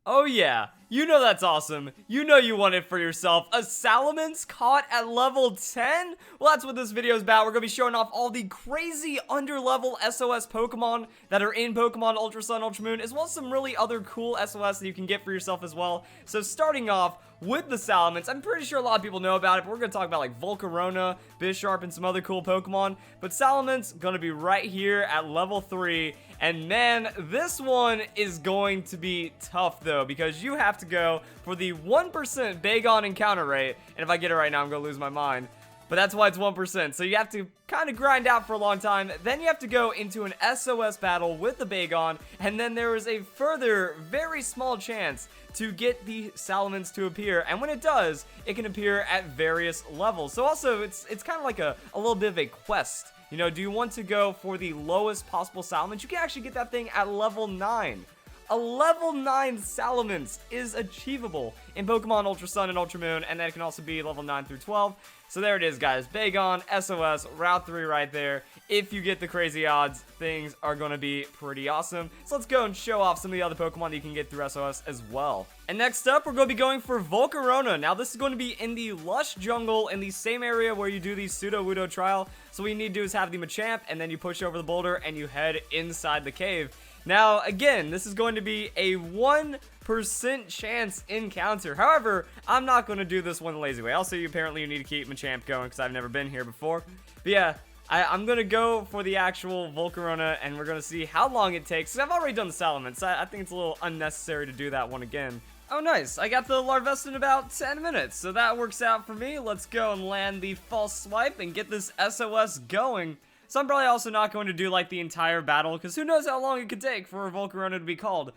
Oh yeah, you know that's awesome. You know you want it for yourself. A Salamence caught at level 10? Well, that's what this video is about. We're going to be showing off all the crazy underlevel SOS Pokemon that are in Pokemon Ultra Sun, Ultra Moon, as well as some really other cool SOS that you can get for yourself as well. So starting off with the Salamence, I'm pretty sure a lot of people know about it, but we're going to talk about like Volcarona, Bisharp, and some other cool Pokemon. But Salamence going to be right here at level 3. And man, this one is going to be tough though, because you have to go for the 1% Bagon encounter rate. And if I get it right now, I'm going to lose my mind. But that's why it's 1%. So you have to kind of grind out for a long time. Then you have to go into an SOS battle with the Bagon. And then there is a further, very small chance to get the Salamence to appear. And when it does, it can appear at various levels. So also, it's kind of like a little bit of a quest. You know, do you want to go for the lowest possible Salamence? You can actually get that thing at level 9. A level 9 Salamence is achievable in Pokemon Ultra Sun and Ultra Moon, and that can also be level 9 through 12. So there it is, guys. Bagon, SOS, Route 3 right there. If you get the crazy odds, things are going to be pretty awesome. So let's go and show off some of the other Pokemon that you can get through SOS as well. And next up, we're going to be going for Volcarona. Now, this is going to be in the Lush Jungle in the same area where you do the Pseudo-Wudo trial. So what you need to do is have the Machamp, and then you push over the boulder, and you head inside the cave. Now, again, this is going to be a 1% chance encounter. However, I'm not going to do this one the lazy way. Also, apparently you need to keep Machamp going because I've never been here before. But yeah, I'm going to go for the actual Volcarona, and we're going to see how long it takes. I've already done the Salamence. I think it's a little unnecessary to do that one again. Oh, nice. I got the Larvesta in about 10 minutes, so that works out for me. Let's go and land the false swipe and get this SOS going. So I'm probably also not going to do like the entire battle, because who knows how long it could take for a Volcarona to be called.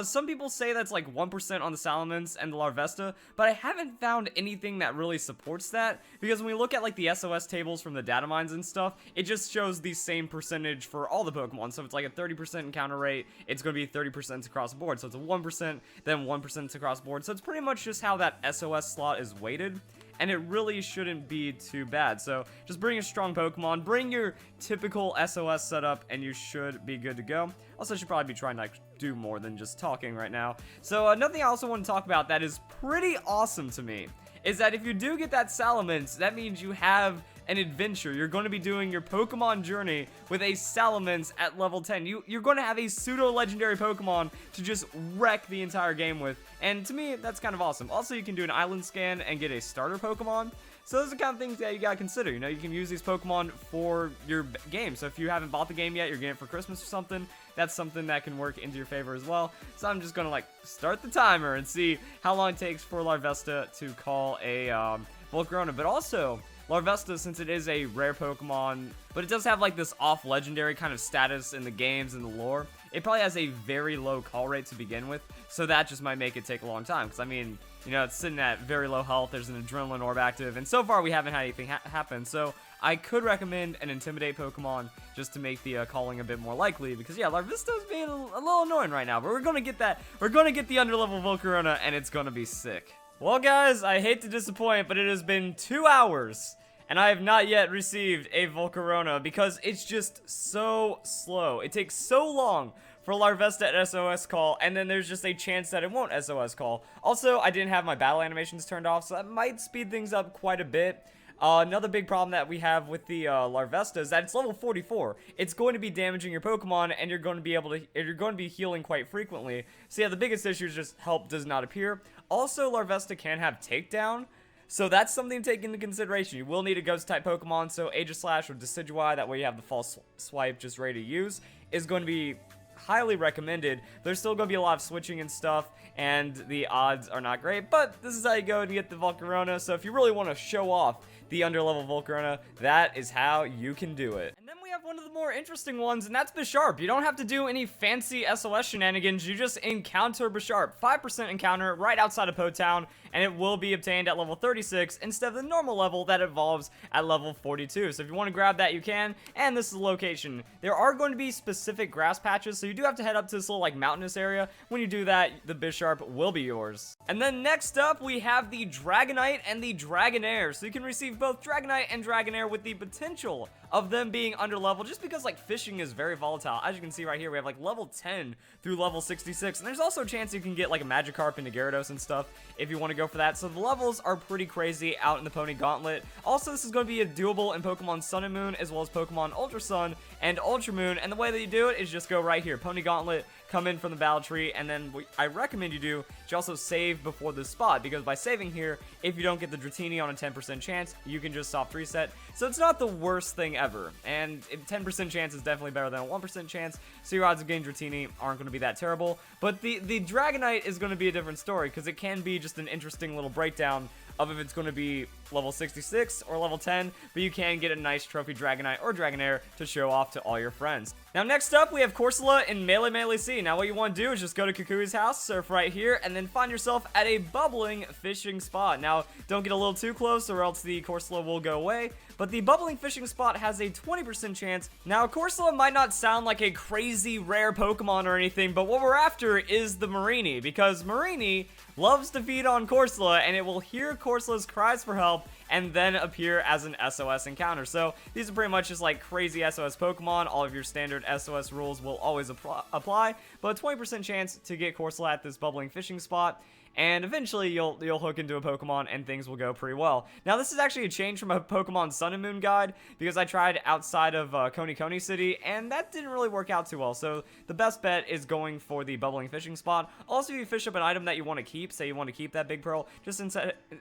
Some people say that's like 1% on the Salamence and the Larvesta, but I haven't found anything that really supports that, because when we look at like the SOS tables from the data mines and stuff, it just shows the same percentage for all the Pokemon. So if it's like a 30% encounter rate, it's going to be 30% across the board. So it's a 1%, then 1% across the board. So it's pretty much just how that SOS slot is weighted. And it really shouldn't be too bad. So just bring a strong Pokemon, bring your typical SOS setup, and you should be good to go. Also, I should probably be trying to do more than just talking right now. So another thing I also want to talk about that is pretty awesome to me is that if you do get that Salamence, that means you have an adventure. You're going to be doing your Pokemon journey with a Salamence at level 10. You're going to have a pseudo-legendary Pokemon to just wreck the entire game with. And to me, that's kind of awesome. Also, you can do an island scan and get a starter Pokemon. So those are the kind of things that you gotta consider. You know, you can use these Pokemon for your game. So if you haven't bought the game yet, you're getting it for Christmas or something, that's something that can work into your favor as well. So I'm just gonna like start the timer and see how long it takes for Larvesta to call a Volcarona. But also, Larvesta, since it is a rare Pokemon, but it does have like this off-legendary kind of status in the games and the lore, it probably has a very low call rate to begin with, so that just might make it take a long time, because I mean, you know, it's sitting at very low health, there's an Adrenaline Orb active, and so far we haven't had anything happen, so I could recommend an Intimidate Pokemon just to make the calling a bit more likely, because yeah, Larvesta's being a little annoying right now, but we're gonna get that, we're gonna get the underlevel Volcarona, and it's gonna be sick. Well guys, I hate to disappoint, but it has been 2 hours, and I have not yet received a Volcarona because it's just so slow. It takes so long for Larvesta at SOS call, and then there's just a chance that it won't SOS call. Also, I didn't have my battle animations turned off, so that might speed things up quite a bit. Another big problem that we have with the Larvesta is that it's level 44. It's going to be damaging your Pokemon, and you're going to be healing quite frequently. So yeah, the biggest issue is just help does not appear. Also, Larvesta can have takedown, so that's something to take into consideration. You will need a Ghost-type Pokemon, so Aegislash or Decidueye, that way you have the false swipe just ready to use, is going to be highly recommended. There's still going to be a lot of switching and stuff, and the odds are not great, but this is how you go and get the Volcarona, so if you really want to show off the underlevel Volcarona, that is how you can do it. And then we have one of the more interesting ones, and that's Bisharp. You don't have to do any fancy SOS shenanigans, you just encounter Bisharp. 5% encounter right outside of Po Town, and it will be obtained at level 36 instead of the normal level that evolves at level 42. So if you want to grab that, you can, and this is the location. There are going to be specific grass patches, so you do have to head up to this little like mountainous area. When you do that, the Bisharp will be yours. And then next up, we have the Dragonite and the Dragonair. So you can receive both Dragonite and Dragonair with the potential of them being underleveled level, just because like fishing is very volatile. As you can see right here, we have like level 10 through level 66, and there's also a chance you can get like a Magikarp into Gyarados and stuff if you want to go for that. So the levels are pretty crazy out in the Pony Gauntlet. Also, this is going to be doable in Pokemon Sun and Moon, as well as Pokemon Ultra Sun and Ultra Moon, and the way that you do it is just go right here, Pony Gauntlet, come in from the battle tree, and then I recommend you should also save before this spot, because by saving here, if you don't get the Dratini on a 10% chance, you can just soft reset. So it's not the worst thing ever, and 10% chance is definitely better than a 1% chance, so your odds of getting Dratini aren't going to be that terrible. But the Dragonite is going to be a different story, because it can be just an interesting little breakdown of if it's going to be level 66 or level 10, but you can get a nice trophy Dragonite or Dragonair to show off to all your friends. Now next up, we have Corsola in Melee Sea. Now what you want to do is just go to Kukui's house, surf right here, and then find yourself at a bubbling fishing spot. Now, don't get a little too close or else the Corsola will go away, but the bubbling fishing spot has a 20% chance. Now, Corsola might not sound like a crazy rare Pokemon or anything, but what we're after is the Marini, because Marini loves to feed on Corsola, and it will hear Corsola's cries for help and then appear as an SOS encounter. So these are pretty much just like crazy SOS Pokemon. All of your standard SOS rules will always apply, but a 20% chance to get Corsola at this bubbling fishing spot. And eventually you'll hook into a Pokemon and things will go pretty well. Now this is actually a change from a Pokemon Sun and Moon guide, because I tried outside of Coney City and that didn't really work out too well. So the best bet is going for the bubbling fishing spot. Also, if you fish up an item that you want to keep, say you want to keep that big pearl, just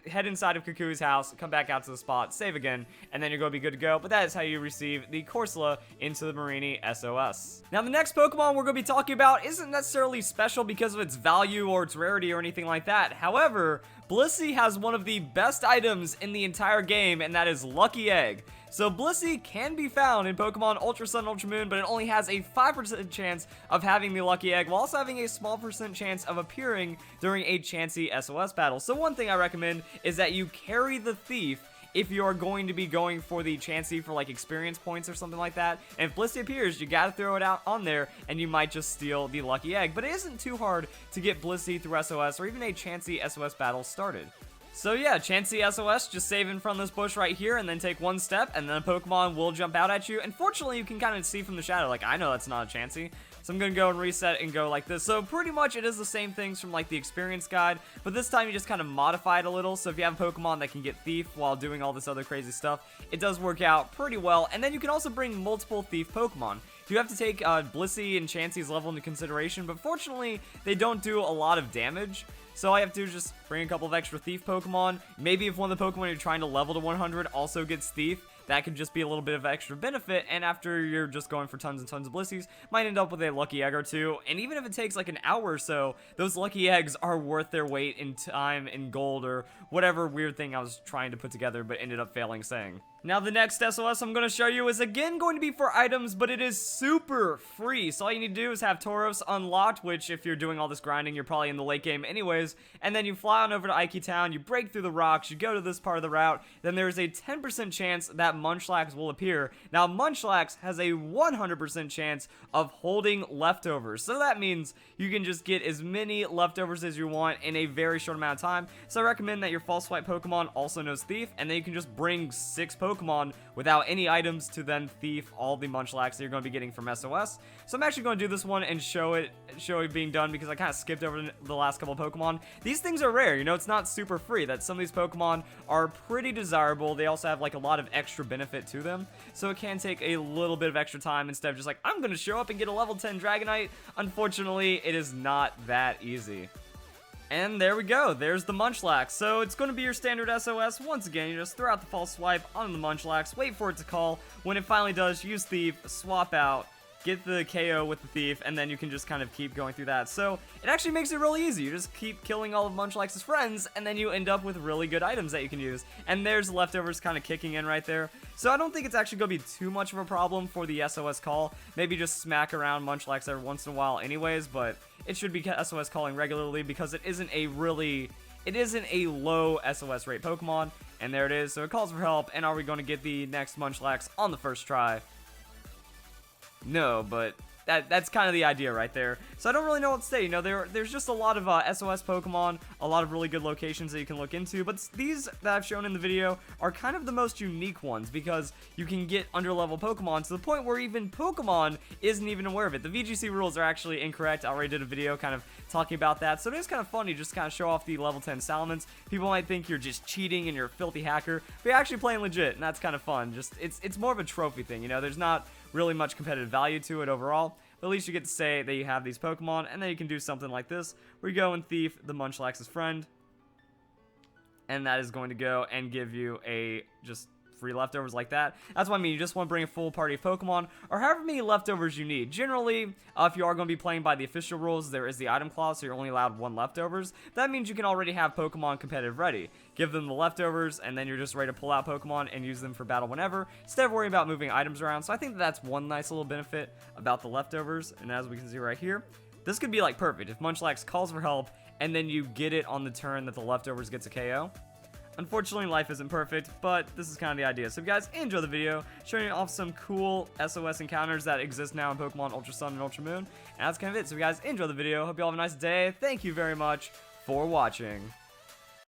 head inside of Kukui's house, come back out to the spot, save again, and then you're going to be good to go. But that is how you receive the Corsola into the Marini SOS. Now the next Pokemon we're going to be talking about isn't necessarily special because of its value or its rarity or anything like that. However, Blissey has one of the best items in the entire game, and that is Lucky Egg. So Blissey can be found in Pokemon Ultra Sun, Ultra Moon, but it only has a 5% chance of having the Lucky Egg, while also having a small percent chance of appearing during a Chansey SOS battle. So one thing I recommend is that you carry the Thief if you are going to be going for the Chansey for like experience points or something like that. And if Blissey appears, you gotta throw it out on there, and you might just steal the Lucky Egg. But it isn't too hard to get Blissey through SOS or even a Chansey SOS battle started. So yeah, Chansey SOS, just save in front of this bush right here and then take one step, and then a Pokemon will jump out at you. And fortunately, you can kind of see from the shadow, like, I know that's not a Chansey. So I'm going to go and reset and go like this. So pretty much it is the same things from like the experience guide, but this time you just kind of modify it a little. So if you have a Pokemon that can get Thief while doing all this other crazy stuff, it does work out pretty well. And then you can also bring multiple Thief Pokemon. You have to take Blissey and Chansey's level into consideration, but fortunately they don't do a lot of damage. So all I have to do is just bring a couple of extra Thief Pokemon. Maybe if one of the Pokemon you're trying to level to 100 also gets Thief, that could just be a little bit of extra benefit, and after you're just going for tons and tons of Blisseys, might end up with a Lucky Egg or two. And even if it takes like an hour or so, those Lucky Eggs are worth their weight in time, in gold, or whatever weird thing I was trying to put together but ended up failing saying. Now the next SOS I'm going to show you is again going to be for items, but it is super free. So all you need to do is have Tauros unlocked, which if you're doing all this grinding, you're probably in the late game anyways. And then you fly on over to Ike Town, you break through the rocks, you go to this part of the route, then there's a 10% chance that Munchlax will appear. Now Munchlax has a 100% chance of holding leftovers. So that means you can just get as many leftovers as you want in a very short amount of time. So I recommend that your False Swipe Pokemon also knows Thief, and then you can just bring 6 Pokemon without any items to then thief all the Munchlax that you're going to be getting from SOS. So I'm actually going to do this one and show it being done, because I kind of skipped over the last couple of Pokemon. These things are rare, you know, it's not super free. That some of these Pokemon are pretty desirable. They also have like a lot of extra benefit to them, so it can take a little bit of extra time instead of just like, I'm going to show up and get a level 10 Dragonite. Unfortunately, it is not that easy. And there we go, there's the Munchlax. So it's going to be your standard SOS. Once again, you just throw out the false swipe on the Munchlax, wait for it to call. When it finally does, use Thief, swap out, get the KO with the Thief, and then you can just kind of keep going through that. So it actually makes it really easy. You just keep killing all of Munchlax's friends, and then you end up with really good items that you can use. And there's leftovers kind of kicking in right there. So I don't think it's actually going to be too much of a problem for the SOS call. Maybe just smack around Munchlax every once in a while anyways, but it should be SOS calling regularly because it isn't a low SOS rate Pokemon. And there it is, so it calls for help. And are we going to get the next Munchlax on the first try? No, but that's kind of the idea right there. So I don't really know what to say. You know, there's just a lot of SOS Pokemon, a lot of really good locations that you can look into, but these that I've shown in the video are kind of the most unique ones because you can get underlevel Pokemon to the point where even Pokemon isn't even aware of it. The VGC rules are actually incorrect. I already did a video kind of talking about that, so it is kind of funny just to kind of show off the level 10 Salamence. People might think you're just cheating and you're a filthy hacker, but you're actually playing legit, and that's kind of fun. Just it's more of a trophy thing, you know. There's not really much competitive value to it overall, but at least you get to say that you have these Pokemon, and then you can do something like this, where you go and thief the Munchlax's friend, and that is going to go and give you a just free leftovers like that. That's what I mean. You just want to bring a full party of Pokemon, or however many leftovers you need. Generally, if you are going to be playing by the official rules, there is the item clause, so you're only allowed 1 leftovers. That means you can already have Pokemon competitive ready. Give them the leftovers, and then you're just ready to pull out Pokemon and use them for battle whenever, instead of worrying about moving items around. So I think that's one nice little benefit about the leftovers. And as we can see right here, this could be like perfect if Munchlax calls for help, and then you get it on the turn that the leftovers gets a KO. Unfortunately, life isn't perfect, but this is kind of the idea. So if you guys enjoy the video, showing you off some cool SOS encounters that exist now in Pokemon Ultra Sun and Ultra Moon, and that's kind of it. So if you guys enjoy the video, hope you all have a nice day. Thank you very much for watching.